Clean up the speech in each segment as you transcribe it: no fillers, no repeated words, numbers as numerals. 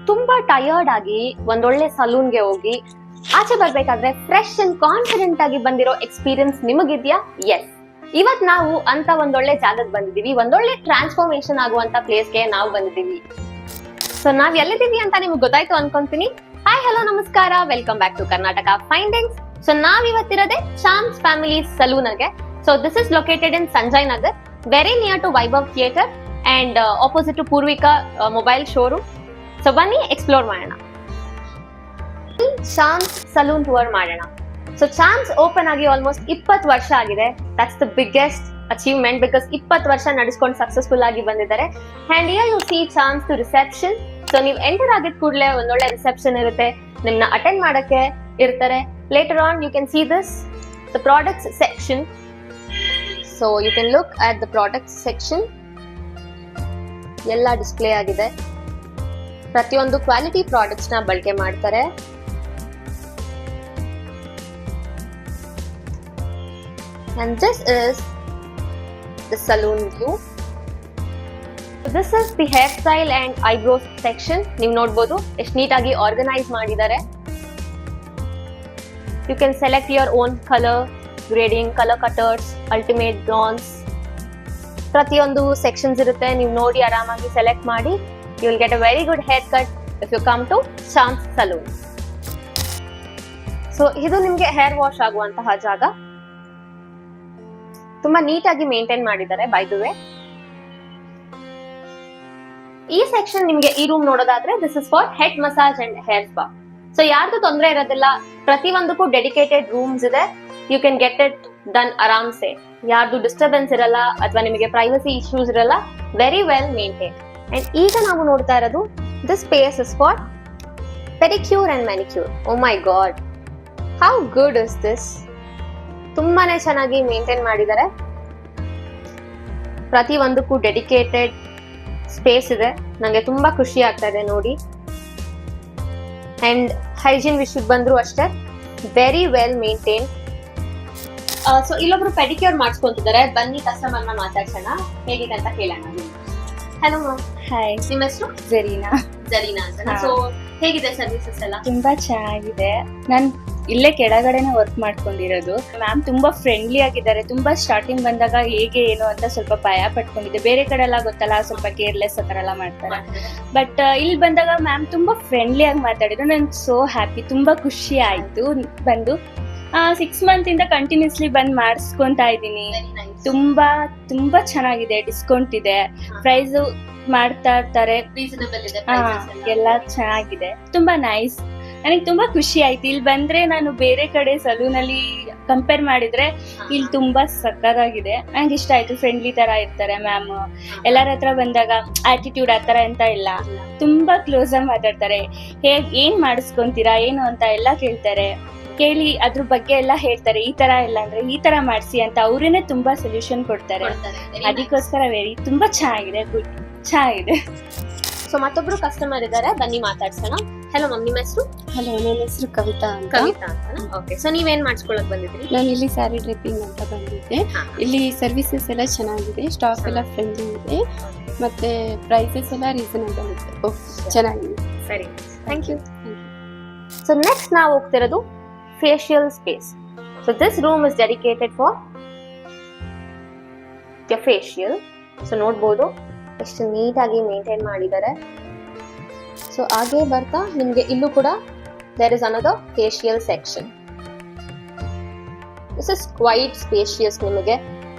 ತುಂಬಾ ಟಯರ್ಡ್ ಆಗಿ ಒಂದೊಳ್ಳೆ ಸಲೂನ್ಗೆ ಹೋಗಿ ಆಚೆ ಬರ್ಬೇಕಾದ್ರೆ ಫ್ರೆಶ್ ಅಂಡ್ ಕಾನ್ಫಿಡೆಂಟ್ ಆಗಿ ಬಂದಿರೋ ಎಕ್ಸ್ಪೀರಿಯನ್ಸ್ ನಿಮಗಿದ್ಯಾ? ಎಸ್, ಇವತ್ ನಾವು ಅಂತ ಒಂದೊಳ್ಳೆ ಜಾಗಕ್ಕೆ ಬಂದಿದೀವಿ, ಒಂದೊಳ್ಳೆ ಟ್ರಾನ್ಸ್ಫಾರ್ಮೇಶನ್ ಆಗುವಂತ ಪ್ಲೇಸ್ಗೆ ನಾವು ಬಂದಿದೀವಿ. ಸೊ ನಾವ್ ಎಲ್ಲಿದೀವಿ ಅಂತ ನಿಮ್ಗೆ ಗೊತ್ತಾಯ್ತು ಅನ್ಕೊಂತೀನಿ. ಹಾಯ್, ಹಲೋ, ನಮಸ್ಕಾರ, welcome back to Karnataka findings. So ನಾವ್ ಇವತ್ತಿರೋದೆ ಚಾಮ್ಸ್ ಫ್ಯಾಮಿಲಿ ಸಲೂನ್ ಗೆ. So this is located in Sanjay Nagar, very near to Vaibhav theatre and opposite to Poorvika mobile showroom. So ಬನ್ನಿ ಎಕ್ಸ್ಪ್ಲೋರ್ ಮಾಡೋಣ, ಚಾಮ್ಸ್ ಸಲೂನ್ ಟೂರ್ ಮಾಡೋಣ. ಸೊ ಚಾಮ್ಸ್ ಓಪನ್ ಆಗಿ almost 20 ವರ್ಷ ಆಗಿದೆ. That's the biggest achievement because 20 ವರ್ಷ ನಡೆಸ್ಕೊಂಡು successful ಆಗಿ ಬಂದಿದ್ದಾರೆ. And here you see charms to reception. So ನೀವು ಎಂಟರ್ ಆಗಿದ ಕೂಡಲೇ ಒಂದೊಳ್ಳೆ ರಿಸೆಪ್ಷನ್ ಇರುತ್ತೆ, ನಿಮ್ನ ಅಟೆಂಡ್ ಮಾಡಕ್ಕೆ ಇರ್ತಾರೆ. Later on you can see this the products section. So you can look at the products section. ಎಲ್ಲ ಡಿಸ್ಪ್ಲೇ ಆಗಿದೆ. ಪ್ರತಿಯೊಂದು ಕ್ವಾಲಿಟಿ ಪ್ರಾಡಕ್ಟ್ಸ್ ನ ಬಳಕೆ ಮಾಡ್ತಾರೆ. And this is the saloon view. This is the hairstyle and eyebrows section. ನೀವು ನೋಡಬಹುದು ಎಷ್ಟು ನೀಟಾಗಿ ಆರ್ಗನೈಸ್ ಮಾಡಿದ್ದಾರೆ. You can select your own color grading, color cutters, ultimate bronze. ಪ್ರತಿಯೊಂದು ಸೆಕ್ಷನ್ಸ್ ಇರುತ್ತೆ, ನೀವು ನೋಡಿ ಆರಾಮಾಗಿ ಸೆಲೆಕ್ಟ್ ಮಾಡಿ. You will get a very good haircut if you come to Charms Saloon. So ಇದು ನಿಮಗೆ ಹೇರ್ ವಾಶ್ ಆಗುವಂತಹ ಜಾಗ. ತುಂಬಾ ನೀಟಾಗಿ ಮೇಂಟೈನ್ ಮಾಡಿದ್ದಾರೆ ಬೈ ದ ವೇ. ಈ ಸೆಕ್ಷನ್ ನಿಮ್ಗೆ ಈ ರೂಮ್ ನೋಡೋದಾದ್ರೆ this is for head massage and hair spa. So ಯಾರ್ದು ತೊಂದರೆ ಇರೋದಿಲ್ಲ, ಪ್ರತಿಯೊಂದಕ್ಕೂ ಡೆಡಿಕೇಟೆಡ್ ರೂಮ್ಸ್ ಇದೆ. You can get it done ಆರಾಮ್ಸೆ. ಯಾರ್ದು ಡಿಸ್ಟರ್ಬೆನ್ಸ್ ಇರಲ್ಲ ಅಥವಾ ನಿಮಗೆ ಪ್ರೈವಸಿ ಇಶ್ಯೂಸ್ ಇರಲ್ಲ. Very well maintain. ಅಂಡ್ ಈಗ ನಾವು ನೋಡ್ತಾ ಇರೋದು this space is for pedicure and manicure. Oh my god, how good is this. ತುಂಬಾನೇ ಚೆನ್ನಾಗಿ ಮೇಂಟೈನ್ ಮಾಡಿದ್ದಾರೆ. ಪ್ರತಿ ಒಂದಕ್ಕೂ ಡೆಡಿಕೇಟೆಡ್ ಸ್ಪೇಸ್ ಇದೆ. ನಂಗೆ ತುಂಬಾ ಖುಷಿ ಆಗ್ತಾ ಇದೆ ನೋಡಿ. ಅಂಡ್ ಹೈಜೀನ್ ವಿಷಯಕ್ಕೆ ಬಂದ್ರು ಅಷ್ಟೇ, ವೆರಿ ವೆಲ್ ಮೇಂಟೈನ್. ಸೊ ಇಲ್ಲೊಬ್ರು ಪೆಡಿಕ್ಯೂರ್ ಮಾಡಿಸ್ಕೊಂತಿದ್ದಾರೆ. ಬನ್ನಿ ಕಸ್ಟಮರ್ ನ ಮಾತಾಡ್ಸೋಣ, ಹೇಗಿದೆ ಅಂತ ಕೇಳೋಣ. Hello ma'am. ಹಾಯ್, ನಿಮ್ಮ ಹೆಸರು? ಜರೀನಾ ಅಂತ. ಸೊ ಹೇಗಿದೆ ಸರ್ವಿಸಸ್ ಎಲ್ಲ? ತುಂಬಾ ಚೆನ್ನಾಗಿದೆ. ನಾನು ಇಲ್ಲೇ ಕೆಳಗಡೆನೆ ವರ್ಕ್ ಮಾಡ್ಕೊಂಡಿರೋದು. ಮ್ಯಾಮ್ ತುಂಬಾ ಫ್ರೆಂಡ್ಲಿ ಆಗಿದ್ದಾರೆ. ತುಂಬಾ ಸ್ಟಾರ್ಟಿಂಗ್ ಬಂದಾಗ ಹೇಗೆ ಏನು ಅಂತ ಸ್ವಲ್ಪ ಭಯ ಪಟ್ಕೊಂಡಿದ್ದೆ. ಬೇರೆ ಕಡೆ ಎಲ್ಲ ಗೊತ್ತಲ್ಲ, ಸ್ವಲ್ಪ ಕೇರ್ಲೆಸ್ ಆ ಥರ ಎಲ್ಲ ಮಾಡ್ತಾರೆ. ಬಟ್ ಇಲ್ಲಿ ಬಂದಾಗ ಮ್ಯಾಮ್ ತುಂಬಾ ಫ್ರೆಂಡ್ಲಿ ಆಗಿ ಮಾತಾಡಿದ್ರು. ನನ್ಗೆ ಸೋ ಹ್ಯಾಪಿ, ತುಂಬಾ ಖುಷಿ ಆಯ್ತು ಬಂದು. 6 ಮಂತ್ ಇಂದ ಕಂಟಿನ್ಯೂಸ್ಲಿ ಬಂದ್ ಮಾಡಿಸ್ಕೊಂತಾ ಇದ್ದೀನಿ. ತುಂಬಾ ಚೆನ್ನಾಗಿದೆ. ಡಿಸ್ಕೌಂಟ್ ಇದೆ, ಪ್ರೈಸ್ ಮಾಡ್ತಾ ಇರ್ತಾರೆ, ಎಲ್ಲ ಚೆನ್ನಾಗಿದೆ. ತುಂಬಾ ನೈಸ್. ನನಗೆ ತುಂಬಾ ಖುಷಿ ಆಯ್ತು. ಇಲ್ಲಿ ಬಂದ್ರೆ ನಾನು ಬೇರೆ ಕಡೆ ಸಲೂನ್ ಅಲ್ಲಿ ಕಂಪೇರ್ ಮಾಡಿದ್ರೆ ಇಲ್ಲಿ ತುಂಬಾ ಸಕ್ಕತ್ತಾಗಿದೆ. ನಂಗೆ ಇಷ್ಟ ಆಯ್ತು. ಫ್ರೆಂಡ್ಲಿ ತರ ಇರ್ತಾರೆ ಮ್ಯಾಮ್. ಎಲ್ಲರ ಹತ್ರ ಬಂದಾಗ ಆಟಿಟ್ಯೂಡ್ ಆತರ ಅಂತ ಇಲ್ಲ, ತುಂಬಾ ಕ್ಲೋಸ್ ಆಗಿ ಮಾತಾಡ್ತಾರೆ. ಏನ್ ಮಾಡಿಸ್ಕೊಂತೀರಾ ಏನು ಅಂತ ಎಲ್ಲ ಕೇಳ್ತಾರೆ. ಕೇಳಿ ಅದ್ರ ಬಗ್ಗೆ ಎಲ್ಲ ಹೇಳ್ತಾರೆ. ಈ ತರ ಎಲ್ಲ ಅಂದ್ರೆ ಈ ತರ ಮಾಡಿಸಿ ಅಂತ ಅವರೇನೆ ತುಂಬಾ ಸೊಲ್ಯೂಷನ್ ಕೊಡ್ತಾರೆ. ಅದಕ್ಕೋಸ್ಕರ ತುಂಬಾ ಚೆನ್ನಾಗಿದೆ, ಗುಡ್ ಚೆನ್ನಾಗಿದೆ. ಸೊ ಮತ್ತೊಬ್ರು ಕಸ್ಟಮರ್ ಇದ್ದಾರೆ, ಬನ್ನಿ ಮಾತಾಡ್ಸೋಣ. ಹಲೋ ಮ್ಯಾಮ್, ನಿಮ್ಮ ಹೆಸರು? ಹಲೋ, ನನ್ನ ಹೆಸರು ಕವಿತಾ ಅಂತ. ಓಕೆ. ಸೊ ನೀವೇನ್ ಮಾಡಿಸ್ಕೊಳಕ್ ಬಂದಿದ್ರಿ? ನಾನು ಇಲ್ಲಿ ಸ್ಯಾರಿ ಡ್ರಿಪ್ಪಿಂಗ್ ಅಂತ ಬಂದಿದ್ದೆ. ಇಲ್ಲಿ ಸರ್ವಿಸಸ್ ಎಲ್ಲ ಚೆನ್ನಾಗಿದೆ, ಸ್ಟಾಫ್ ಎಲ್ಲ ಫ್ರೆಂಡ್ಲಿ ಇದೆ, ಮತ್ತೆ ಪ್ರೈಸಸ್ ಎಲ್ಲ ರೀಸನಬಲ್ ಇದೆ. ಚೆನ್ನಾಗಿದೆ. ಸರಿ, ಥ್ಯಾಂಕ್ ಯು. ಸೊ ನೆಕ್ಸ್ಟ್ ನಾವು ಹೋಗ್ತಿರೋದು facial space. So this room is dedicated for your facial. So ನೋಡಬಹುದು ಎಷ್ಟು ನೀಟಾಗಿ ಮೇಂಟೈನ್ ಮಾಡಿದ್ದಾರೆ. ಸೊ ಹಾಗೆ ಬರ್ತಾ ನಿಮಗೆ ಇಲ್ಲೂ ಕೂಡ there is another facial section. This is quite spacious ನಿಮಗೆ.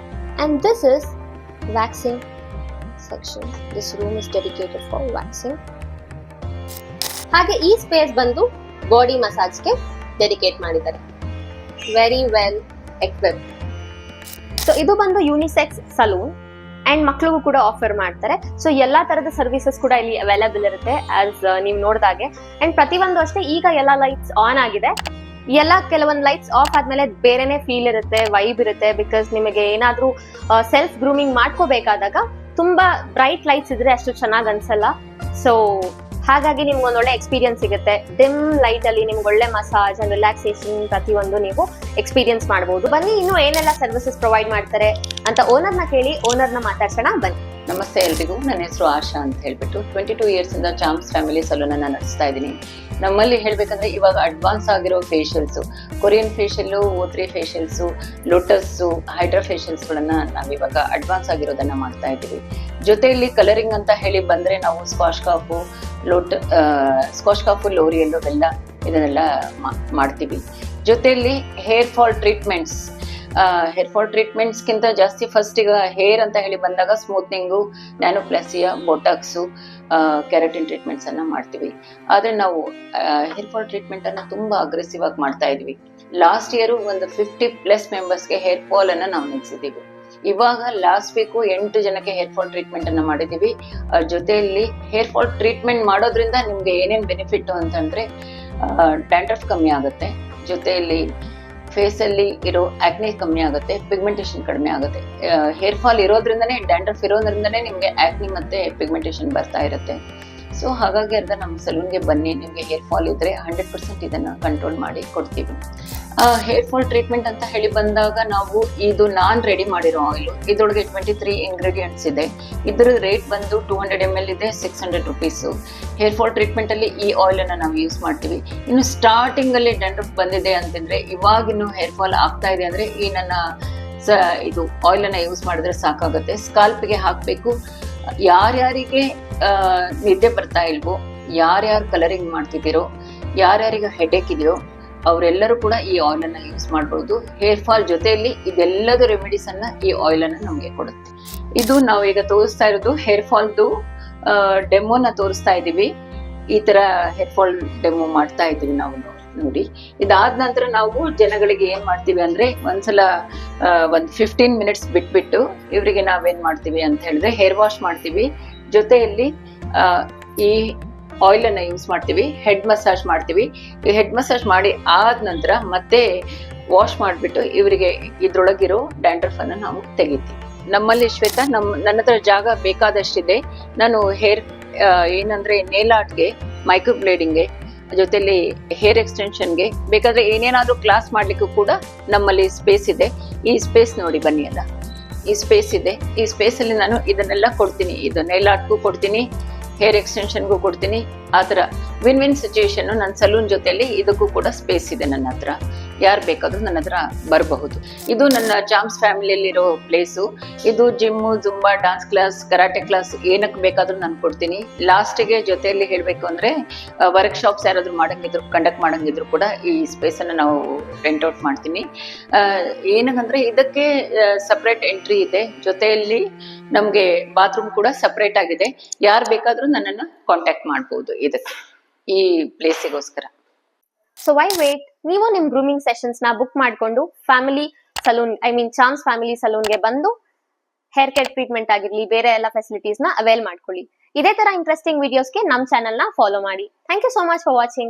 And this is waxing section. This room is dedicated for waxing. ಹಾಗೆ ಈ ಸ್ಪೇಸ್ ಬಂದು ಬಾಡಿ ಮಸಾಜ್ಗೆ ಡೆಡಿಕೇಟ್ ಮಾಡಿದ್ದಾರೆ. Very well equipped. ಸೊ ಇದು ಬಂದು ಯೂನಿಸೆಕ್ಸ್ ಸಲೂನ್ ಅಂಡ್ ಮಕ್ಳಿಗೂ ಕೂಡ ಆಫರ್ ಮಾಡ್ತಾರೆ. ಸೊ ಎಲ್ಲಾ ತರದ ಸರ್ವಿಸಸ್ ಕೂಡ ಇಲ್ಲಿ ಅವೈಲೇಬಲ್ ಇರುತ್ತೆ ಆಸ್ ನೀವು ನೋಡಿದಾಗೆ. ಅಂಡ್ ಪ್ರತಿಯೊಂದು ಅಷ್ಟೇ ಈಗ ಎಲ್ಲ ಲೈಟ್ಸ್ ಆನ್ ಆಗಿದೆ. ಕೆಲವೊಂದು ಲೈಟ್ಸ್ ಆಫ್ ಆದ್ಮೇಲೆ ಬೇರೆನೆ ಫೀಲ್ ಇರುತ್ತೆ, ವೈಬ್ ಇರುತ್ತೆ. ಬಿಕಾಸ್ ನಿಮಗೆ ಏನಾದ್ರೂ ಸೆಲ್ಫ್ ಗ್ರೂಮಿಂಗ್ ಮಾಡ್ಕೋಬೇಕಾದಾಗ ತುಂಬಾ ಬ್ರೈಟ್ ಲೈಟ್ಸ್ ಇದ್ರೆ ಅಷ್ಟು ಚೆನ್ನಾಗಿ ಅನ್ಸಲ್ಲ. ಸೊ ಹಾಗಾಗಿ ನಿಮ್ಗೆ ಒಂದೊಳ್ಳೆ ಎಕ್ಸ್ಪೀರಿಯನ್ಸ್ ಸಿಗುತ್ತೆ. ಡಿಮ್ ಲೈಟ್ ಅಲ್ಲಿ ನಿಮ್ಗೆ ಒಳ್ಳೆ ಮಸಾಜ್ ಅಂಡ್ ರಿಲ್ಯಾಕ್ಸೇಷನ್ ಪ್ರತಿಯೊಂದು ನೀವು ಎಕ್ಸ್ಪೀರಿಯನ್ಸ್ ಮಾಡಬಹುದು. ಬನ್ನಿ ಇನ್ನು ಏನೆಲ್ಲ ಸರ್ವಿಸಸ್ ಪ್ರೊವೈಡ್ ಮಾಡ್ತಾರೆ ಅಂತ ಓನರ್ನ ಕೇಳಿ, ಓನರ್ನ ಮಾತಾಡ್ಸೋಣ ಬನ್ನಿ. ನಮಸ್ತೆ ಎಲ್ರಿಗೂ, ನನ್ನ ಹೆಸರು ಆಶಾ ಅಂತ ಹೇಳ್ಬಿಟ್ಟು 22 ಇಯರ್ಸಿಂದ ಚಾಮ್ಸ್ ಫ್ಯಾಮಿಲಿ ಸಲೂನನ್ನು ನಡೆಸ್ತಾ ಇದ್ದೀನಿ. ನಮ್ಮಲ್ಲಿ ಹೇಳಬೇಕಂದ್ರೆ ಇವಾಗ ಅಡ್ವಾನ್ಸ್ ಆಗಿರೋ ಫೇಶಿಯಲ್ಸು, Korean facial, O3 ಫೇಶಿಯಲ್ಸು, lotus, hydra ಫೇಶಿಯಲ್ಸ್ಗಳನ್ನು ನಾವಿವಾಗ ಅಡ್ವಾನ್ಸ್ ಆಗಿರೋದನ್ನು ಮಾಡ್ತಾ ಇದ್ದೀವಿ. ಜೊತೆಯಲ್ಲಿ ಕಲರಿಂಗ್ ಅಂತ ಹೇಳಿ ಬಂದರೆ ನಾವು ಸ್ಕ್ವಾಶ್ ಕಾಫು, ಲೋರಿಯಲ್ಲು ಅವೆಲ್ಲ ಇದನ್ನೆಲ್ಲ ಮಾಡ್ತೀವಿ. ಜೊತೆಯಲ್ಲಿ ಹೇರ್ ಫಾಲ್ ಟ್ರೀಟ್ಮೆಂಟ್ಸ್ಗಿಂತ ಜಾಸ್ತಿ ಫಸ್ಟ್ ಈಗ ಹೇರ್ ಅಂತ ಹೇಳಿ ಬಂದಾಗ ಸ್ಮೂತ್ನಿಂಗು, ನ್ಯಾನೋಪ್ಲಾಸಿಯಾ, ಬೋಟಾಕ್ಸು, ಕೆರಾಟಿನ್ ಟ್ರೀಟ್ಮೆಂಟ್ಸ್ ಅನ್ನ ಮಾಡ್ತೀವಿ. ಆದ್ರೆ ನಾವು ಹೇರ್ ಫಾಲ್ ಟ್ರೀಟ್ಮೆಂಟ್ ಅನ್ನ ತುಂಬಾ ಅಗ್ರೆಸಿವ್ ಆಗಿ ಮಾಡ್ತಾ ಇದ್ವಿ. ಲಾಸ್ಟ್ ಇಯರ್ ಒಂದು 50+ ಮೆಂಬರ್ಸ್ಗೆ ಹೇರ್ ಫಾಲ್ ಅನ್ನ ನಾವು ನಿಲ್ಸಿದ್ದೀವಿ. ಇವಾಗ ಲಾಸ್ಟ್ ವೀಕು 8 ಜನಕ್ಕೆ ಹೇರ್ ಫಾಲ್ ಟ್ರೀಟ್ಮೆಂಟ್ ಅನ್ನ ಮಾಡಿದೀವಿ. ಜೊತೆಯಲ್ಲಿ ಹೇರ್ ಫಾಲ್ ಟ್ರೀಟ್ಮೆಂಟ್ ಮಾಡೋದ್ರಿಂದ ನಿಮ್ಗೆ ಏನೇನ್ ಬೆನಿಫಿಟ್ ಅಂತಂದ್ರೆ ಡ್ಯಾಂಡ್ರಫ್ ಕಮ್ಮಿ ಆಗುತ್ತೆ, ಜೊತೆಯಲ್ಲಿ ಫೇಸ್ ಅಲ್ಲಿ ಇರೋ ಆಕ್ನೆ ಕಮ್ಮಿ ಆಗುತ್ತೆ, ಪಿಗ್ಮೆಂಟೇಶನ್ ಕಡಿಮೆ ಆಗುತ್ತೆ. ಹೇರ್ ಫಾಲ್ ಇರೋದ್ರಿಂದನೇ, ಡ್ಯಾಂಡ್ರಫ್ ಇರೋದ್ರಿಂದನೇ ನಿಮ್ಗೆ ಆಕ್ನಿ ಮತ್ತೆ ಪಿಗ್ಮೆಂಟೇಶನ್ ಬರ್ತಾ ಇರುತ್ತೆ. ಸೊ ಹಾಗಾಗಿ ಅರ್ಧ ನಮ್ಮ ಸಲೂನ್ಗೆ ಬನ್ನಿ, ನಿಮ್ಗೆ ಹೇರ್ ಫಾಲ್ ಇದ್ರೆ 100% ಇದನ್ನ ಕಂಟ್ರೋಲ್ ಮಾಡಿ ಕೊಡ್ತೀವಿ. ಹೇರ್ ಫಾಲ್ ಟ್ರೀಟ್ಮೆಂಟ್ ಅಂತ ಹೇಳಿ ಬಂದಾಗ ನಾವು ಇದು ನಾನ್ ರೆಡಿ ಮಾಡಿರೋ ಆಯಿಲ್, ಇದ್ರೊಳಗೆ 23 ಇಂಗ್ರೀಡಿಯೆಂಟ್ಸ್ ಇದೆ. ಇದ್ರ ರೇಟ್ ಬಂದು 200 ml ಇದೆ, 600 ರುಪೀಸ್. ಹೇರ್ ಫಾಲ್ ಟ್ರೀಟ್ಮೆಂಟ್ ಅಲ್ಲಿ ಈ ಆಯಿಲ್ ಅನ್ನ ನಾವು ಯೂಸ್ ಮಾಡ್ತೀವಿ. ಇನ್ನು ಸ್ಟಾರ್ಟಿಂಗ್ ಅಲ್ಲಿ ಡ್ಯಾಂಡ್ರಫ್ ಬಂದಿದೆ ಅಂತಂದ್ರೆ, ಇವಾಗಿನ್ನು ಹೇರ್ ಫಾಲ್ ಆಗ್ತಾ ಇದೆ ಅಂದ್ರೆ ಈ ನನ್ನ ಇದು ಆಯಿಲ್ ಅನ್ನ ಯೂಸ್ ಮಾಡಿದ್ರೆ ಸಾಕಾಗುತ್ತೆ. ಸ್ಕಾಲ್ಪ್ಗೆ ಹಾಕ್ಬೇಕು. ಯಾರ್ಯಾರಿಗೆ ನಿದ್ದೆ ಬರ್ತಾ ಇಲ್ವೋ, ಯಾರ್ಯಾರು ಕಲರಿಂಗ್ ಮಾಡ್ತಿದ್ದೀರೋ, ಯಾರ್ಯಾರಿಗೆ ಹೆಡ್ಏಕ್ ಇದೆಯೋ ಅವರೆಲ್ಲರೂ ಕೂಡ ಈ ಆಯಿಲ್ ಅನ್ನ ಯೂಸ್ ಮಾಡಬಹುದು. ಹೇರ್ ಫಾಲ್ ಜೊತೆಯಲ್ಲಿ ಇದೆಲ್ಲದ ರೆಮಿಡೀಸ್ ಅನ್ನ ಈ ಆಯಿಲ್ ಅನ್ನ ನಮ್ಗೆ ಕೊಡುತ್ತೆ. ಇದು ನಾವು ಈಗ ತೋರಿಸ್ತಾ ಇರೋದು ಹೇರ್ ಫಾಲ್ದು ಡೆಮೋನ ತೋರಿಸ್ತಾ ಇದೀವಿ. ಈ ತರ ಹೇರ್ ಫಾಲ್ ಡೆಮೋ ಮಾಡ್ತಾ ಇದೀವಿ ನಾವು ನೋಡಿ. ಇದಾದ ನಂತರ ನಾವು ಜನಗಳಿಗೆ ಏನ್ ಮಾಡ್ತೀವಿ ಅಂದ್ರೆ, ಒಂದ್ಸಲ ಒಂದ್ 15 ಮಿನಿಟ್ಸ್ ಬಿಟ್ಬಿಟ್ಟು ಇವರಿಗೆ ನಾವೇನ್ ಮಾಡ್ತೀವಿ ಅಂತ ಹೇಳಿದ್ರೆ ಹೇರ್ ವಾಶ್ ಮಾಡ್ತೀವಿ. ಜೊತೆಯಲ್ಲಿ ಈ ಆಯಿಲ್ ಅನ್ನ ಯೂಸ್ ಮಾಡ್ತೀವಿ, ಹೆಡ್ ಮಸಾಜ್ ಮಾಡ್ತೀವಿ. ಈ ಹೆಡ್ ಮಸಾಜ್ ಮಾಡಿ ಆದ ನಂತರ ಮತ್ತೆ ವಾಶ್ ಮಾಡ್ಬಿಟ್ಟು ಇವರಿಗೆ ಇದ್ರೊಳಗಿರೋ ಡ್ಯಾಂಡ್ರಫ್ ಅನ್ನ ನಾವು ತೆಗಿತೀವಿ. ನಮ್ಮಲ್ಲಿ ಶ್ವೇತಾ, ನನ್ನ ಹತ್ರ ಜಾಗ ಬೇಕಾದಷ್ಟಿದೆ. ನಾನು ಹೇರ್ ಏನಂದ್ರೆ ನೇಲ್ ಆರ್ಟ್ಗೆ, ಮೈಕ್ರೋ ಬ್ಲೇಡಿಂಗ್ಗೆ, ಜೊತೆಲಿ ಹೇರ್ ಎಕ್ಸ್ಟೆನ್ಷನ್ಗೆ ಬೇಕಾದ್ರೆ ಏನೇನಾದ್ರೂ ಕ್ಲಾಸ್ ಮಾಡ್ಲಿಕ್ಕೂ ಕೂಡ ನಮ್ಮಲ್ಲಿ ಸ್ಪೇಸ್ ಇದೆ. ಈ ಸ್ಪೇಸ್ ನೋಡಿ ಬನ್ನಿ ಅಲ್ಲ, ಈ ಸ್ಪೇಸ್ ಇದೆ. ಈ ಸ್ಪೇಸ್ ಅಲ್ಲಿ ನಾನು ಇದನ್ನೆಲ್ಲ ಕೊಡ್ತೀನಿ. ಇದು ನೇಲ್ ಆರ್ಟ್ಗೂ ಕೊಡ್ತೀನಿ, ಹೇರ್ ಎಕ್ಸ್ಟೆನ್ಷನ್ಗೂ ಕೊಡ್ತೀನಿ. ಆ ಥರ ವಿನ್ ಸಿಚುಯೇಷನ್ ನನ್ನ ಸಲೂನ್ ಜೊತೆಯಲ್ಲಿ ಇದಕ್ಕೂ ಕೂಡ ಸ್ಪೇಸ್ ಇದೆ ನನ್ನ ಹತ್ರ. ಯಾರು ಬೇಕಾದ್ರೂ ನನ್ನ ಹತ್ರ ಬರಬಹುದು. ಇದು ನನ್ನ ಚಾಮ್ಸ್ ಫ್ಯಾಮಿಲಿಯಲ್ಲಿರೋ ಪ್ಲೇಸು. ಇದು gym, Zumba, dance class, karate class ಏನಕ್ಕೆ ಬೇಕಾದ್ರೂ ನಾನು ಕೊಡ್ತೀನಿ. ಲಾಸ್ಟಿಗೆ ಜೊತೆಯಲ್ಲಿ ಹೇಳಬೇಕು ಅಂದರೆ, ವರ್ಕ್ಶಾಪ್ಸ್ ಯಾರಾದರೂ ಕಂಡಕ್ಟ್ ಮಾಡಂಗಿದ್ರು ಕೂಡ ಈ ಸ್ಪೇಸನ್ನು ನಾವು ರೆಂಟ್ ಔಟ್ ಮಾಡ್ತೀನಿ. ಏನಂದ್ರೆ ಇದಕ್ಕೆ ಸಪ್ರೇಟ್ ಎಂಟ್ರಿ ಇದೆ, ಜೊತೆಯಲ್ಲಿ ನಮಗೆ ಬಾತ್ರೂಮ್ ಕೂಡ ಸಪ್ರೇಟ್ ಆಗಿದೆ. ಯಾರು ಬೇಕಾದ್ರೂ ನನ್ನನ್ನು ಕಾಂಟ್ಯಾಕ್ಟ್ ಮಾಡ್ಬೋದು ಇದಕ್ಕೆ, ಈ ಪ್ಲೇಸಿಗೋಸ್ಕರ. ಸೊ ವೈ ವೇಟ್, ನೀವು ನಿಮ್ ಗ್ರೂಮಿಂಗ್ ಸೆಷನ್ಸ್ ನ ಬುಕ್ ಮಾಡ್ಕೊಂಡು ಫ್ಯಾಮಿಲಿ ಸಲೂನ್, ಚಾಮ್ಸ್ ಫ್ಯಾಮಿಲಿ ಸಲೂನ್ಗೆ ಬಂದು ಹೇರ್ ಕೇರ್ ಟ್ರೀಟ್ಮೆಂಟ್ ಆಗಿರ್ಲಿ, ಬೇರೆ ಎಲ್ಲ ಫೆಸಿಲಿಟೀಸ್ ನ ಅವೈಲ್ ಮಾಡ್ಕೊಳ್ಳಿ. ಇದೇ ತರ ಇಂಟ್ರೆಸ್ಟಿಂಗ್ ವಿಡಿಯೋಸ್ಗೆ ನಮ್ ಚಾನೆಲ್ ನ ಫಾಲೋ ಮಾಡಿ. Thank you so much for watching.